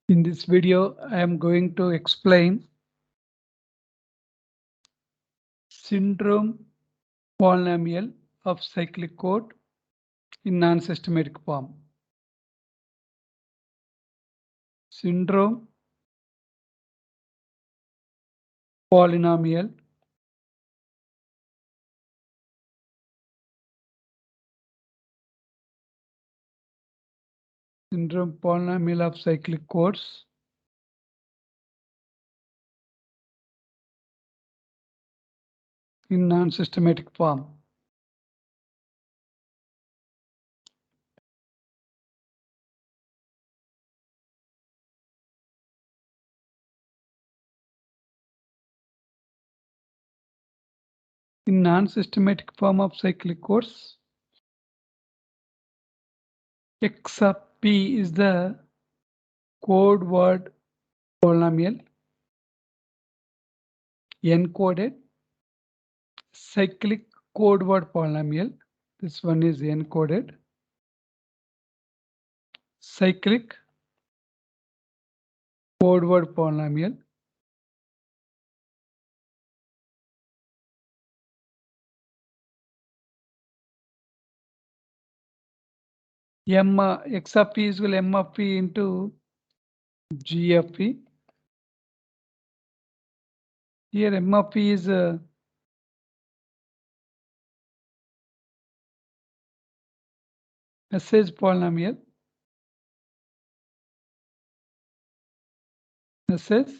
In this video, I am going to explain syndrome polynomial of cyclic code in non-systematic form. Syndrome polynomial of cyclic codes in non-systematic form. In non-systematic form of cyclic codes, x of p is the code word polynomial encoded cyclic code word polynomial. This one is encoded cyclic code word polynomial. M x of p is equal m of p into g of p. Here m of p is message polynomial. Message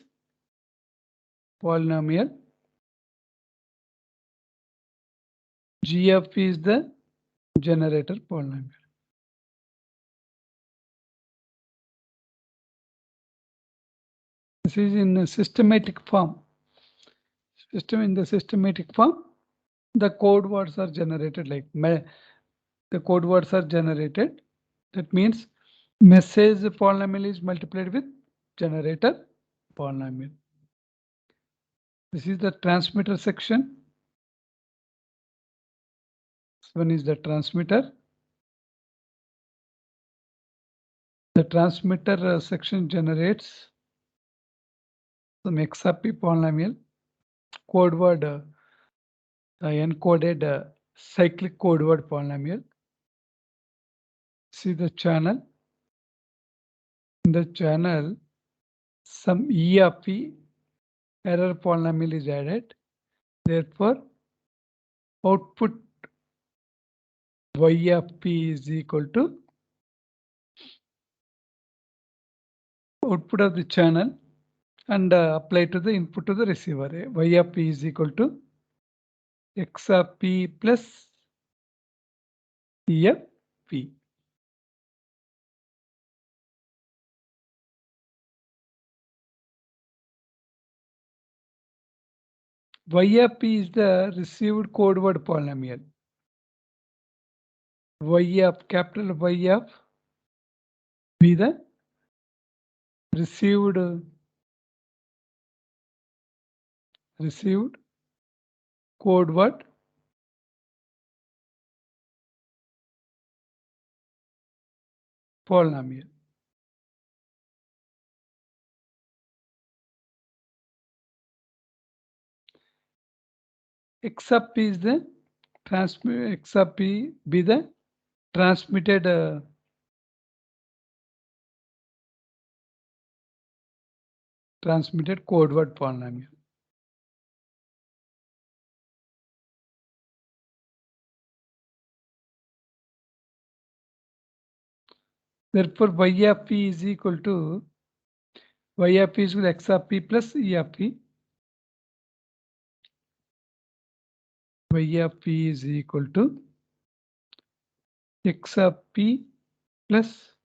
polynomial. G of p is the generator polynomial. This is in a systematic form. In the systematic form, the code words are generated like the code words are generated. That means message polynomial is multiplied with generator polynomial. This is the transmitter section. This one is the transmitter. The transmitter section generates some XRP polynomial code word encoded cyclic code word polynomial. See the channel. In the channel, some E of P error polynomial is added. Therefore, output Y of P is equal to output of the channel and apply to the input to the receiver. Y of P is equal to X of P plus E of P. Y of P is the received code word polynomial. Y of capital Y of be the received code word polynomial. X of P is the X of P be the transmitted code word polynomial. Therefore, Y of P is equal to Y of P is equal to X of P plus E of P. Y of P is equal to X of P plus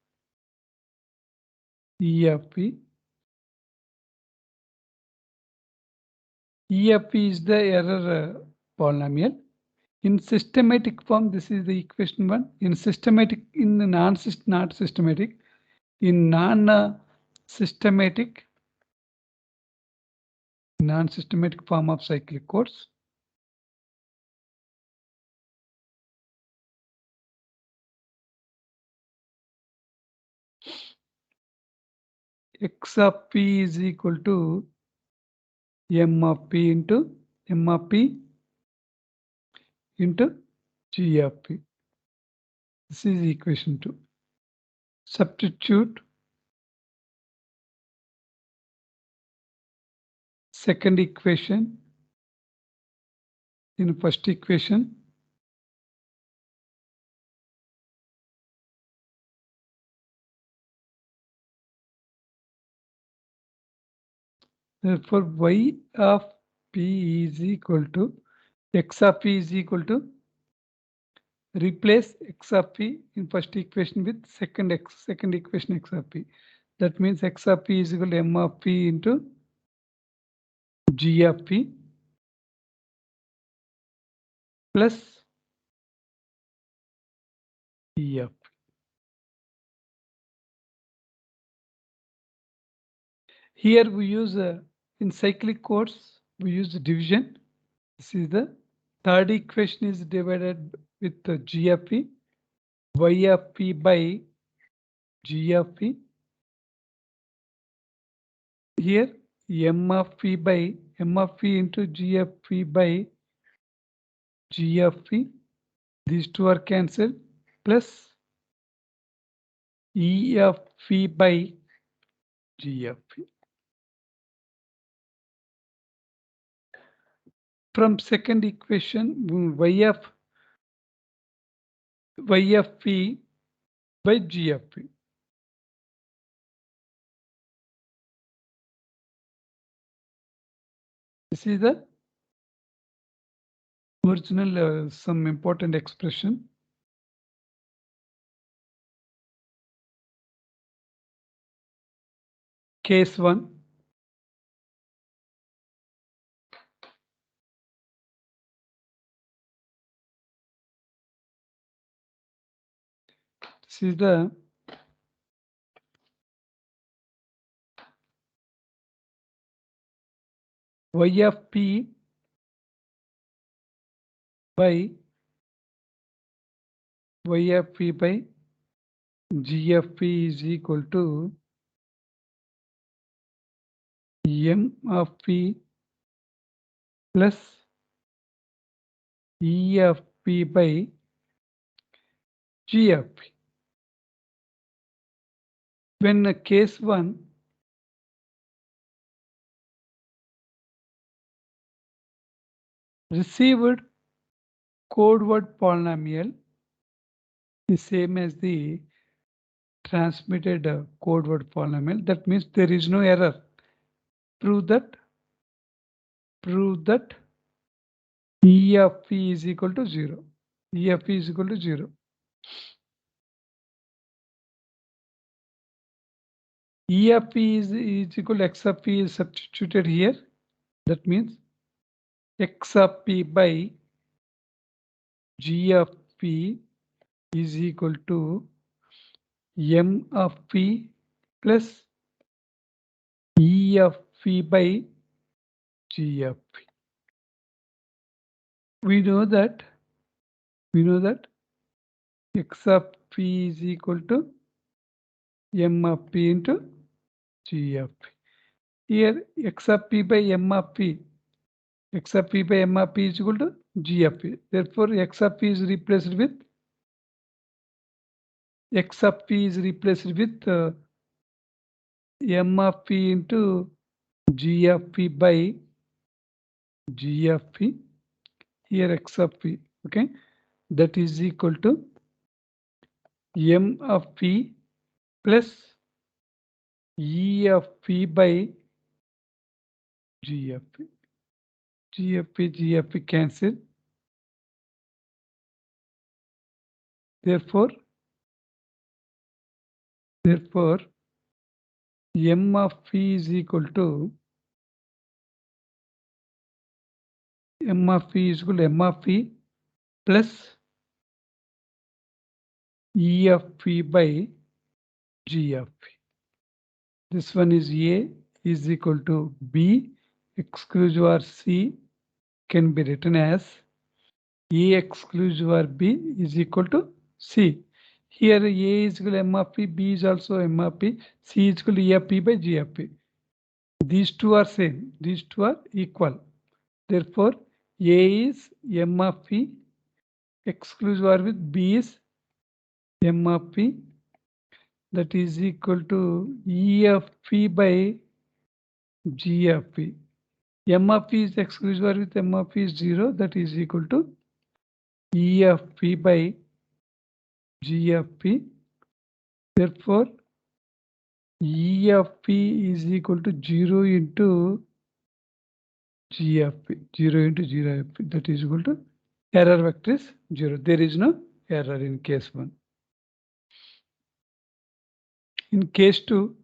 E of P. E of P is the error polynomial. In systematic form, this is the equation one. In systematic, in the not systematic, in non-systematic form of cyclic codes, x of p is equal to m of p into m of p into g of p. This is equation 2. Substitute second equation in first equation. Therefore, y of p is equal to x of p is equal to, replace x of p in first equation with second equation x of p. That means x of p is equal to m of p into g of p plus e of p. Here we use in cyclic codes we use division. This is the third equation is divided with g of p, y of p by g of p. Here m of p by m of p into g of p by g of p. These two are cancelled, plus e of p by g of p. From second equation, y of p by g of p. This is the original some important expression. Case 1. This is the y of p by y of p by g of p is equal to m of p plus e of p by g of p. When case 1, received code word polynomial is same as the transmitted code word polynomial. That means there is no error. Prove that e of p is equal to 0. E of p is equal to 0. E of p is equal to x of p is substituted here. That means x of p by g of p is equal to m of p plus e of p by g of p. We know that x of p is equal to m of p into g of p. Here x of p by m of p, x of p by m of p is equal to g of p. Therefore, x of p is replaced with m of p into g of p by g of p. Here x of p, okay, that is equal to m of p plus e of p by g of p. G of p cancel. Therefore, m of p is equal to m of p plus e of p by g of p. This one is A is equal to B, exclusive or C can be written as A exclusive or B is equal to C. Here A is equal to M of P, B is also M of P, C is equal to E of P by G of P. These two are same, these two are equal. Therefore, A is M of P, exclusive or with B is M of P, that is equal to E of P by G of P. M of P is exclusive or with M of P is 0, that is equal to E of P by G of P. Therefore, E of P is equal to 0 into G of P, 0 into 0 of P, that is equal to error vector is 0. There is no error in case 1. In case 2,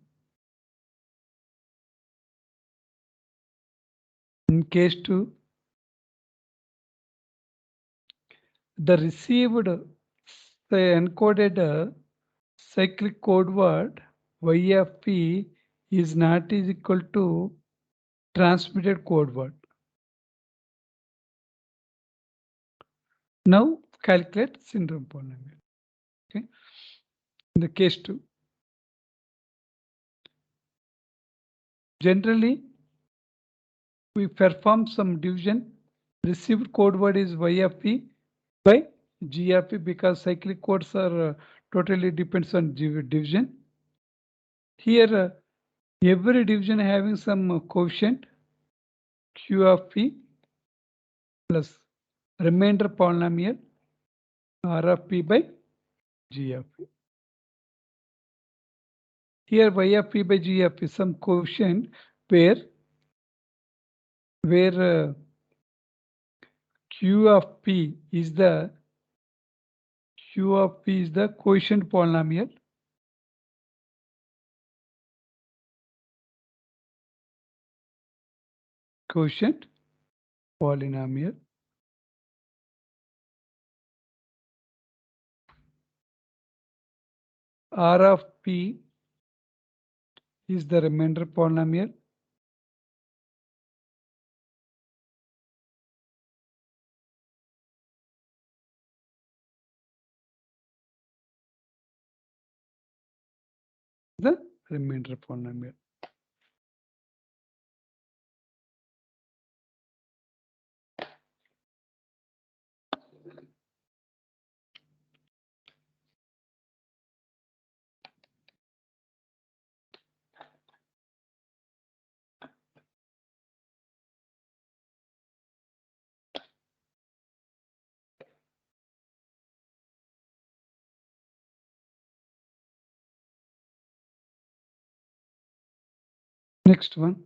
the received encoded cyclic code word Y of P is not is equal to transmitted code word. Now calculate syndrome polynomial. Okay. In the case 2, generally we perform some division. Received code word is Y of P by G of P because cyclic codes are totally depends on division. Here every division having some quotient Q of P plus remainder polynomial R of P by G of P. Here Y of P by G of P some quotient where Q of P is the quotient polynomial. Quotient polynomial. R of P is the remainder polynomial. The remainder polynomial. Next one.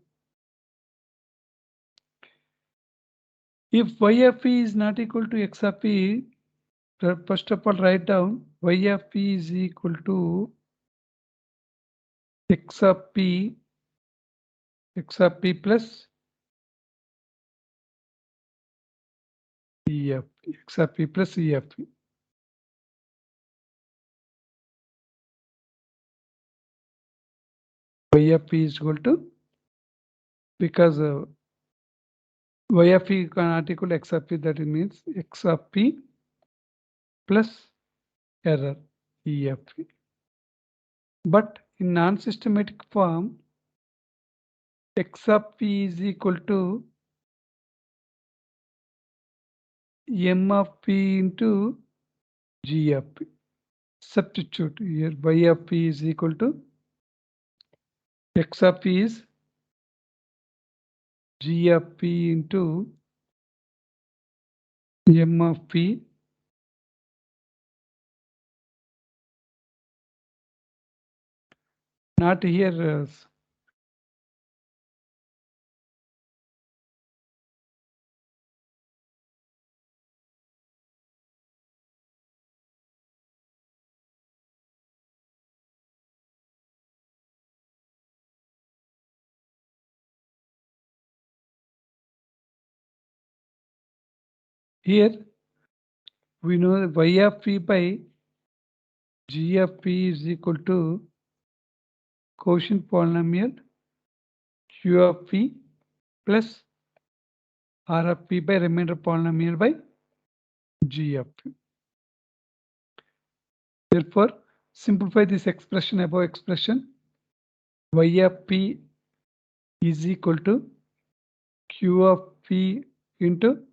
If Y of P is not equal to X of P, first of all write down Y of P is equal to X of P plus E of P, X of P plus E of P. Y of P is equal to, because Y of P cannot equal X of P, that means X of P plus error E of P. But in non-systematic form, X of P is equal to M of P into G of P. Substitute here, Y of P is equal to X of P is G of P into M of P not here. Here we know that Y of P by G of P is equal to quotient polynomial Q of P plus R of P by remainder polynomial by G of P. Therefore, simplify this expression, above expression. Y of P is equal to Q of P into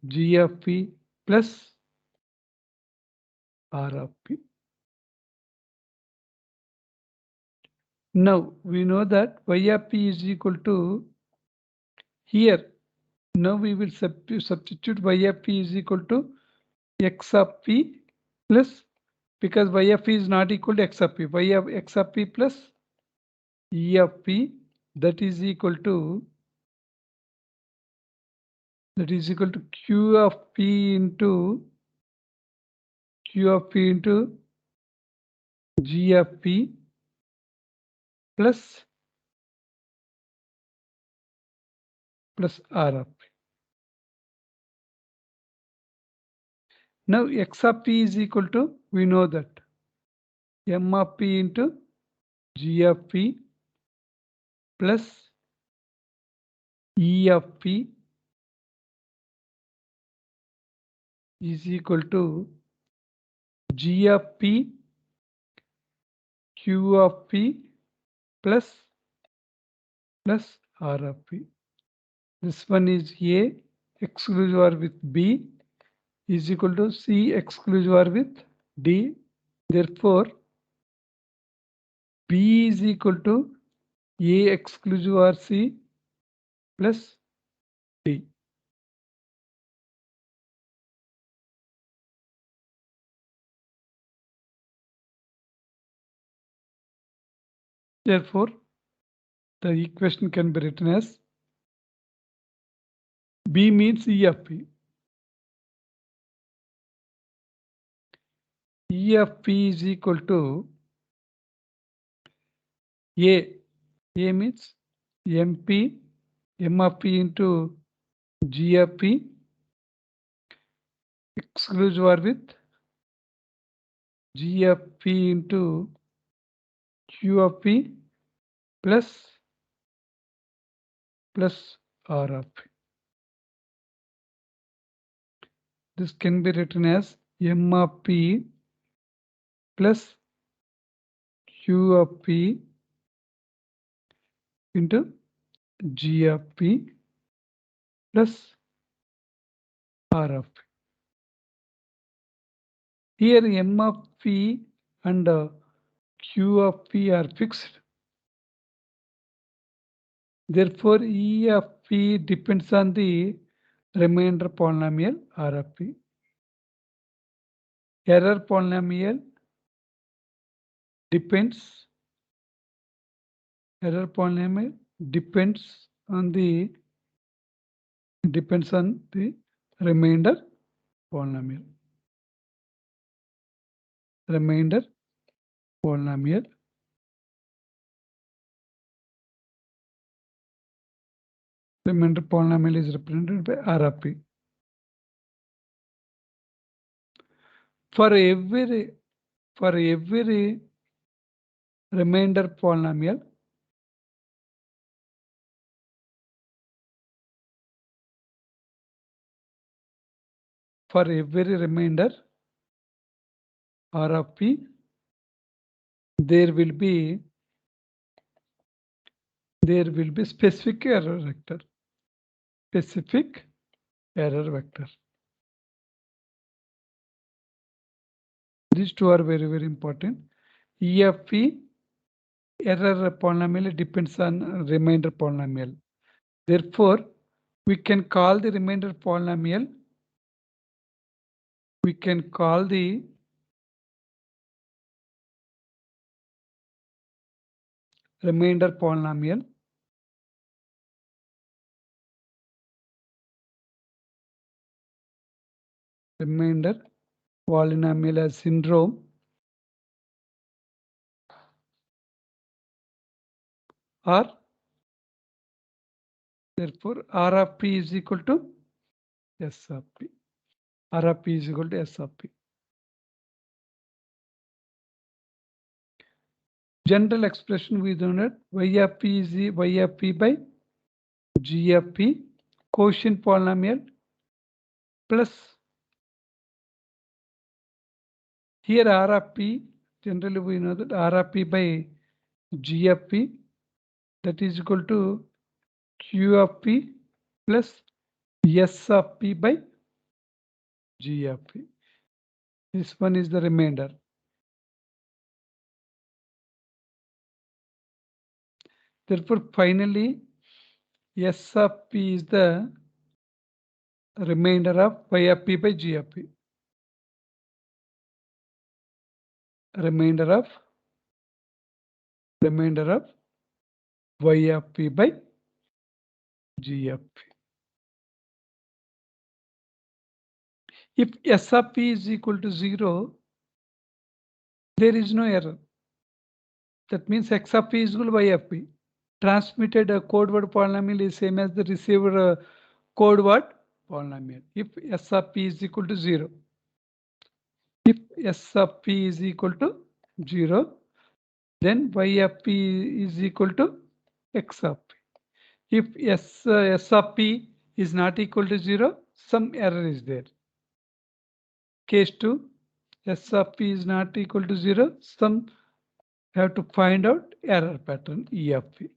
G of P plus R of P. Now we know that Y of P is equal to, here now we will substitute Y of P is equal to X of P plus, because Y of P is not equal to X of P, Y of X of P plus E of P, that is equal to Q of P into G of P plus R of P. Now X of P is equal to, we know that M of P into G of P plus E of P is equal to G of P Q of P plus R of P. This one is A exclusive or with B is equal to C exclusive or with D. Therefore, B is equal to A exclusive or C plus D. Therefore, the equation can be written as B means E of P. E of P is equal to A. A means MP, M of P into G of P exclusive or with G of P into Q of P plus R of P. This can be written as M of P plus Q of P into G of P plus R of P. Here M of P and Q of P are fixed. Therefore, E of P depends on the remainder polynomial R of P. Error polynomial depends on the remainder polynomial. Remainder polynomial is represented by R of P. For every remainder polynomial, R of P, there will be specific error vector. These two are very, very important. E of P, error polynomial depends on remainder polynomial. Therefore, we can call the remainder polynomial. Remainder polynomial as syndrome, or therefore R of P is equal to S of P. R of P is equal to S of P. General expression we do not, Y of P is Y of P by G of P, quotient polynomial plus Here R of P, generally we know that R of P by G of P, that is equal to Q of P plus S of P by G of P. This one is the remainder. Therefore, finally, S of P is the remainder of Y of P by G of P. Remainder of Y of P by G of P. If S of P is equal to 0, there is no error. That means X of P is equal to Y of P. Transmitted code word polynomial is same as the receiver code word polynomial. If S of P is equal to 0. If S of P is equal to 0, then Y of P is equal to X of P. If S of P is not equal to 0, some error is there. Case 2, S of P is not equal to 0, some have to find out error pattern E of P.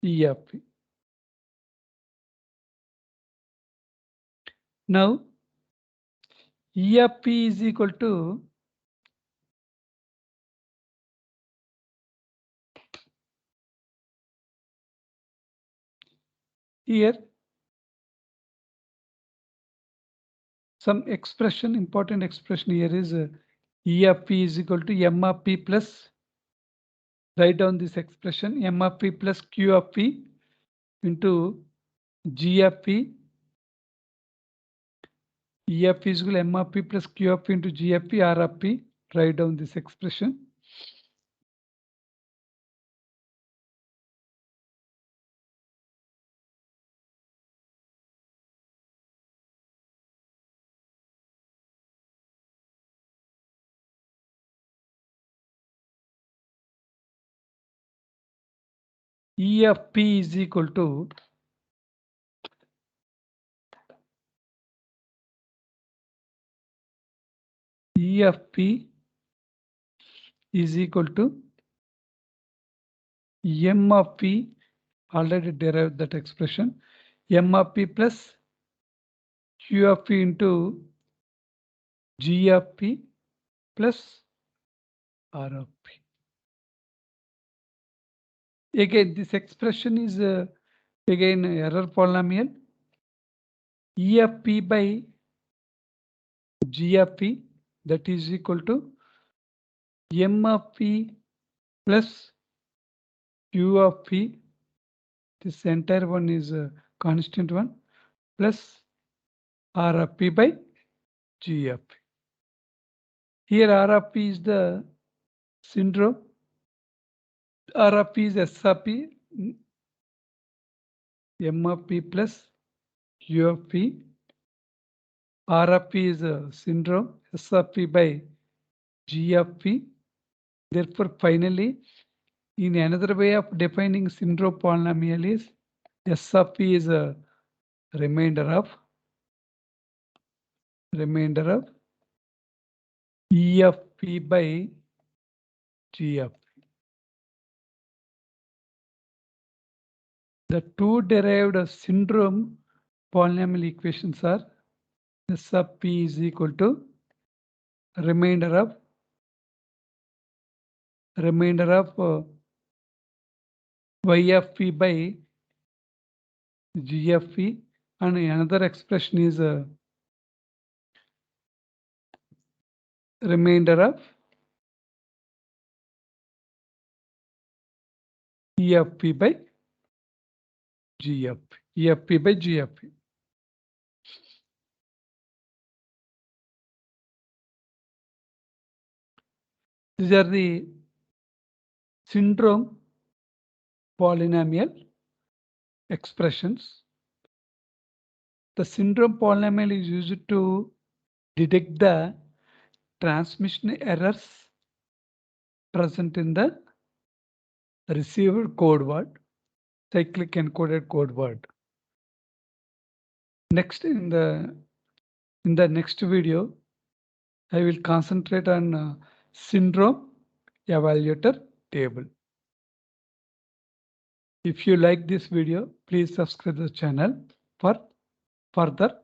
E of P. Now, E of P is equal to here some expression, important expression here is E of P is equal to M of P plus, write down this expression, M of P plus Q of P into G of P. E of P is equal to M of P plus Q of P into G of P R of P. Write down this expression. E of P is equal to E of P is equal to M of P, already derived that expression, M of P plus Q of P into G of P plus R of P. Again, this expression is again error polynomial. E of P by G of P, that is equal to M of P plus Q of P. This entire one is a constant one plus R of P by G of P. Here R of P is the syndrome. R of P is S of P. M of P plus Q of P. R of P is a syndrome. S of P by G of P. Therefore, finally, in another way of defining syndrome polynomial is S of P is a remainder of E of P by G of P. The two derived syndrome polynomial equations are S of P is equal to remainder of Y of P by G of P, and another expression is remainder of E of P by G of P. E of P by G of P. These are the syndrome polynomial expressions. The syndrome polynomial is used to detect the transmission errors present in the receiver code word, cyclic encoded code word. Next, in the next video, I will concentrate on syndrome evaluator table. If you like this video, please subscribe the channel for further